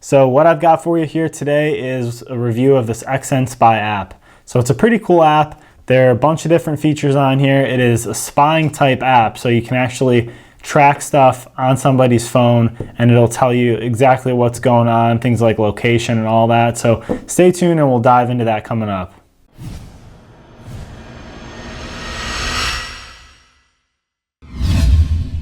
So what I've got for you here today is a review of this Xnspy app. So it's a pretty cool app. There are a bunch of different features on here. It is a spying type app, so you can actually track stuff on somebody's phone and it'll tell you exactly what's going on, things like location and all that. So stay tuned and we'll dive into that coming up.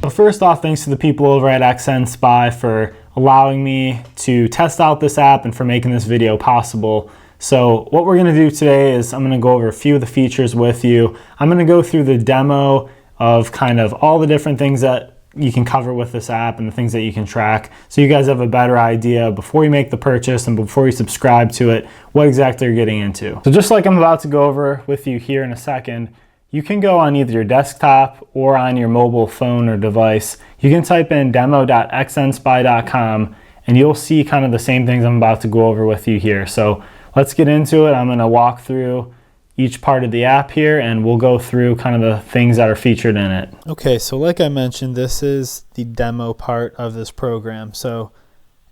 So first off, thanks to the people over at Xnspy for allowing me to test out this app and for making this video possible. So what we're going to do today is I'm going to go over a few of the features with you. I'm going to go through the demo of kind of all the different things that you can cover with this app and the things that you can track, so you guys have a better idea before you make the purchase and before you subscribe to it what exactly you're getting into. So just like I'm about to go over with you here in a second, you can go on either your desktop or on your mobile phone or device. You can type in demo.xnspy.com and you'll see kind of the same things I'm about to go over with you here. So let's get into it. I'm going to walk through each part of the app here and we'll go through kind of the things that are featured in it. Okay, so like I mentioned, this is the demo part of this program. So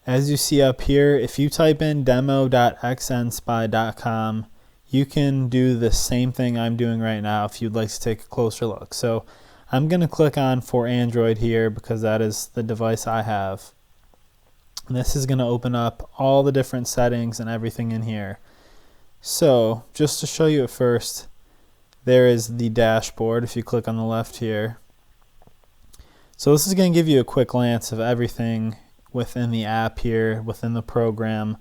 as you see up here, if you type in demo.xnspy.com, you can do the same thing I'm doing right now if you'd like to take a closer look. So I'm going to click on for Android here because that is the device I have. And this is going to open up all the different settings and everything in here. So just to show you at first, there is the dashboard if you click on the left here. So this is going to give you a quick glance of everything within the app here, within the program.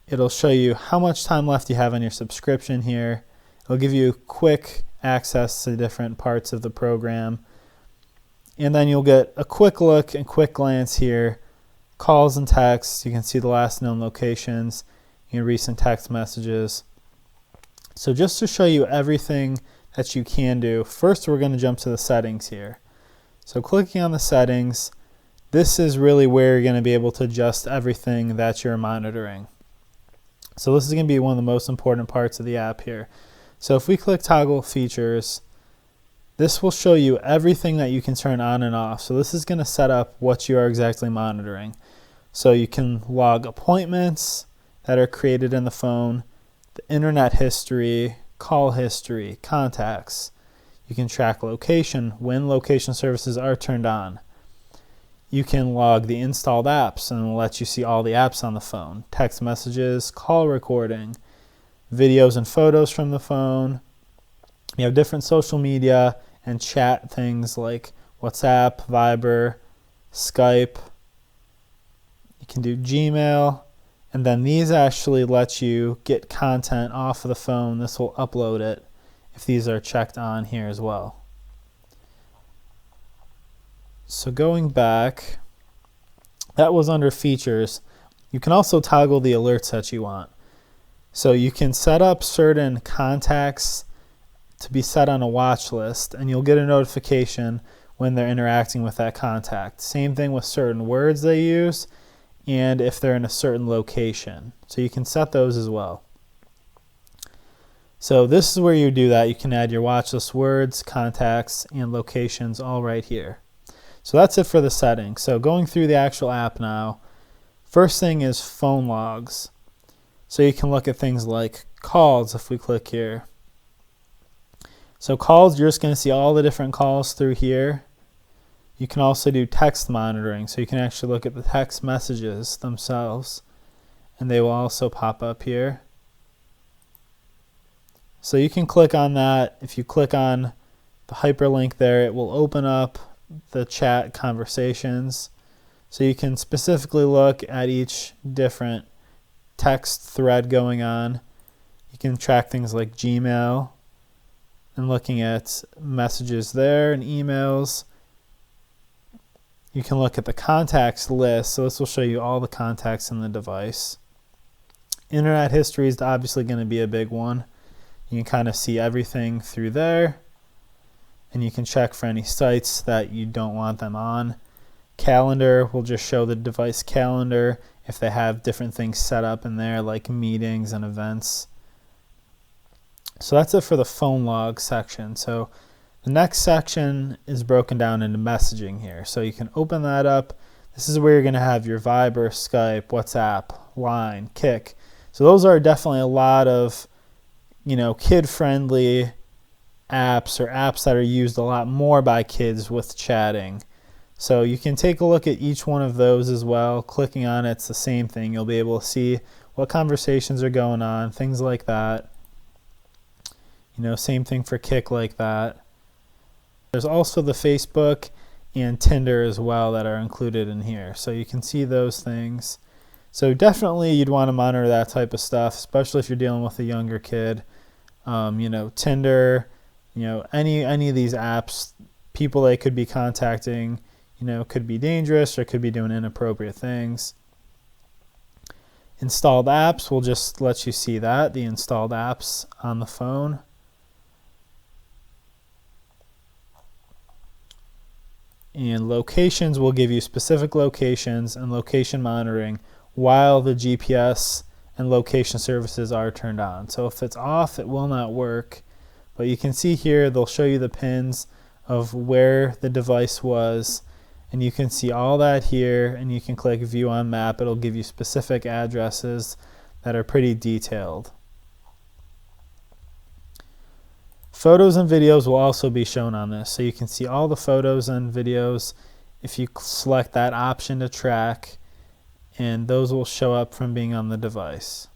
It'll show you how much time left you have on your subscription here. It'll give you quick access to different parts of the program. And then you'll get a quick look and quick glance here. Calls and texts, you can see the last known locations and recent text messages. So just to show you everything that you can do, first we're going to jump to the settings here. So clicking on the settings, this is really where you're going to be able to adjust everything that you're monitoring. So this is going to be one of the most important parts of the app here. So if we click toggle features, this will show you everything that you can turn on and off. So this is going to set up what you are exactly monitoring. So you can log appointments that are created in the phone, the internet history, call history, contacts. You can track location when location services are turned on. You can log the installed apps and it'll let you see all the apps on the phone, text messages, call recording, videos and photos from the phone. You have different social media and chat things like WhatsApp, Viber, Skype. You can do Gmail, and then these actually let you get content off of the phone. This will upload it if these are checked on here as well. So going back, that was under features. You can also toggle the alerts that you want. So you can set up certain contacts to be set on a watch list and you'll get a notification when they're interacting with that contact. Same thing with certain words they use and if they're in a certain location. So you can set those as well. So this is where you do that. You can add your watch list words, contacts, and locations all right here. So that's it for the settings. So going through the actual app now, first thing is phone logs. So you can look at things like calls if we click here. So calls, you're just going to see all the different calls through here. You can also do text monitoring. So you can actually look at the text messages themselves and they will also pop up here. So you can click on that. If you click on the hyperlink there, it will open up the chat conversations. So you can specifically look at each different text thread going on. You can track things like Gmail and looking at messages there and emails. You can look at the contacts list. So this will show you all the contacts in the device. Internet history is obviously going to be a big one. You can kind of see everything through there. And you can check for any sites that you don't want them on. Calendar will just show the device calendar if they have different things set up in there like meetings and events. So that's it for the phone log section. So the next section is broken down into messaging here. So you can open that up. This is where you're going to have your Viber, Skype, WhatsApp, Line, Kik. So those are definitely a lot of, kid-friendly apps, or apps that are used a lot more by kids with chatting. So you can take a look at each one of those as well. Clicking on it's the same thing. You'll be able to see what conversations are going on, things like that. Same thing for Kik like that. There's also the Facebook and Tinder as well that are included in here. So you can see those things. So definitely you'd want to monitor that type of stuff, especially if you're dealing with a younger kid. Tinder, any of these apps, people they could be contacting, could be dangerous or could be doing inappropriate things. Installed apps will just let you see that, the installed apps on the phone. And locations will give you specific locations and location monitoring while the GPS and location services are turned on. So if it's off, it will not work. But you can see here, they'll show you the pins of where the device was. And you can see all that here, and you can click View on Map. It'll give you specific addresses that are pretty detailed. Photos and videos will also be shown on this. So you can see all the photos and videos if you select that option to track, and those will show up from being on the device.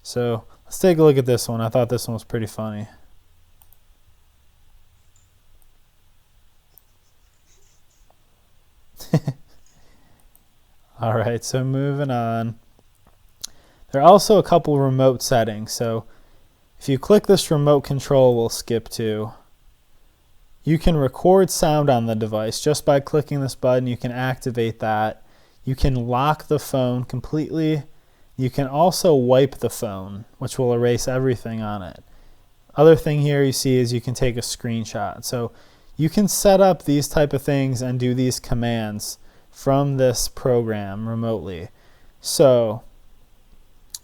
So let's take a look at this one. I thought this one was pretty funny. All right, so moving on. There are also a couple remote settings. So if you click this remote control we'll skip to, you can record sound on the device. Just by clicking this button, you can activate that. You can lock the phone completely. You can also wipe the phone, which will erase everything on it. Other thing here you see is you can take a screenshot. So you can set up these type of things and do these commands from this program remotely. So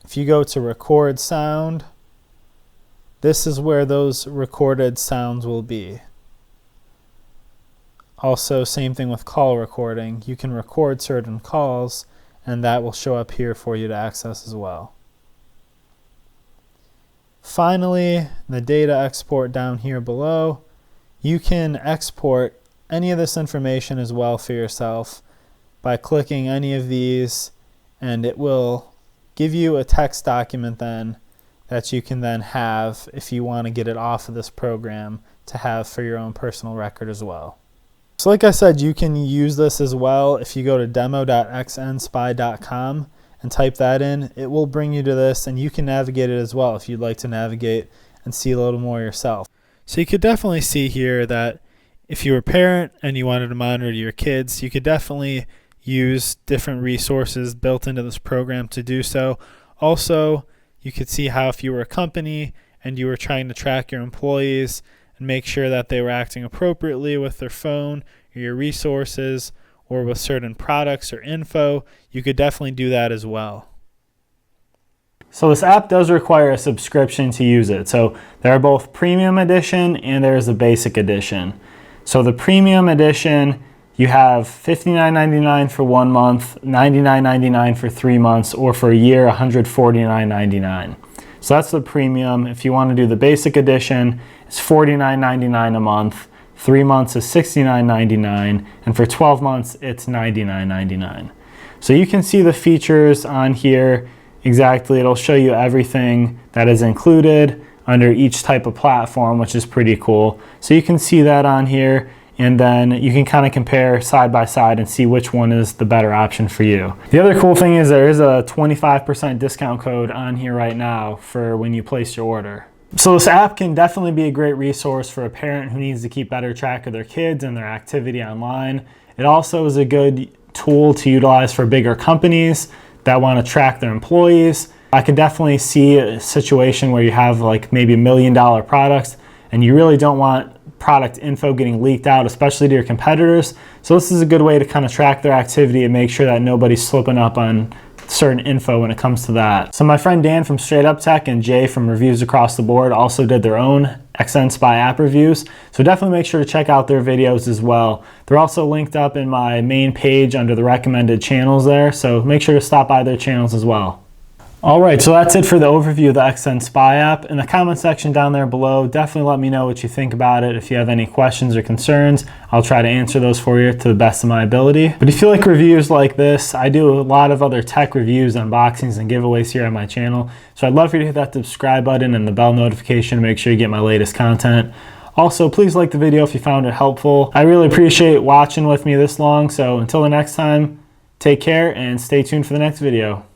if you go to record sound, this is where those recorded sounds will be. Also, same thing with call recording. You can record certain calls, and that will show up here for you to access as well. Finally, the data export down here below. You can export any of this information as well for yourself by clicking any of these, and it will give you a text document then that you can then have if you want to get it off of this program to have for your own personal record as well. So like I said, you can use this as well. If you go to demo.xnspy.com and type that in, it will bring you to this, and you can navigate it as well if you'd like to navigate and see a little more yourself. So you could definitely see here that if you were a parent and you wanted to monitor your kids, you could definitely use different resources built into this program to do so. Also, you could see how if you were a company and you were trying to track your employees and make sure that they were acting appropriately with their phone or your resources or with certain products or info, you could definitely do that as well. So this app does require a subscription to use it. So there are both premium edition and there's a basic edition. So the premium edition, you have $59.99 for 1 month, $99.99 for 3 months, or for a year, $149.99. So that's the premium. If you want to do the basic edition, it's $49.99 a month. 3 months is $69.99, and for 12 months, it's $99.99. So you can see the features on here exactly. It'll show you everything that is included under each type of platform, which is pretty cool. So you can see that on here, and then you can kind of compare side by side and see which one is the better option for you. The other cool thing is there is a 25% discount code on here right now for when you place your order. So this app can definitely be a great resource for a parent who needs to keep better track of their kids and their activity online. It also is a good tool to utilize for bigger companies that want to track their employees. I could definitely see a situation where you have like maybe $1 million products and you really don't want product info getting leaked out, especially to your competitors. So this is a good way to kind of track their activity and make sure that nobody's slipping up on certain info when it comes to that. So my friend Dan from Straight Up Tech and Jay from Reviews Across the Board also did their own Xnspy app reviews, so definitely make sure to check out their videos as well. They're also linked up in my main page under the recommended channels there, so make sure to stop by their channels as well. Alright, so that's it for the overview of the Xnspy app. In the comment section down there below, definitely let me know what you think about it. If you have any questions or concerns, I'll try to answer those for you to the best of my ability. But if you like reviews like this, I do a lot of other tech reviews, unboxings, and giveaways here on my channel. So I'd love for you to hit that subscribe button and the bell notification to make sure you get my latest content. Also, please like the video if you found it helpful. I really appreciate watching with me this long, so until the next time, take care and stay tuned for the next video.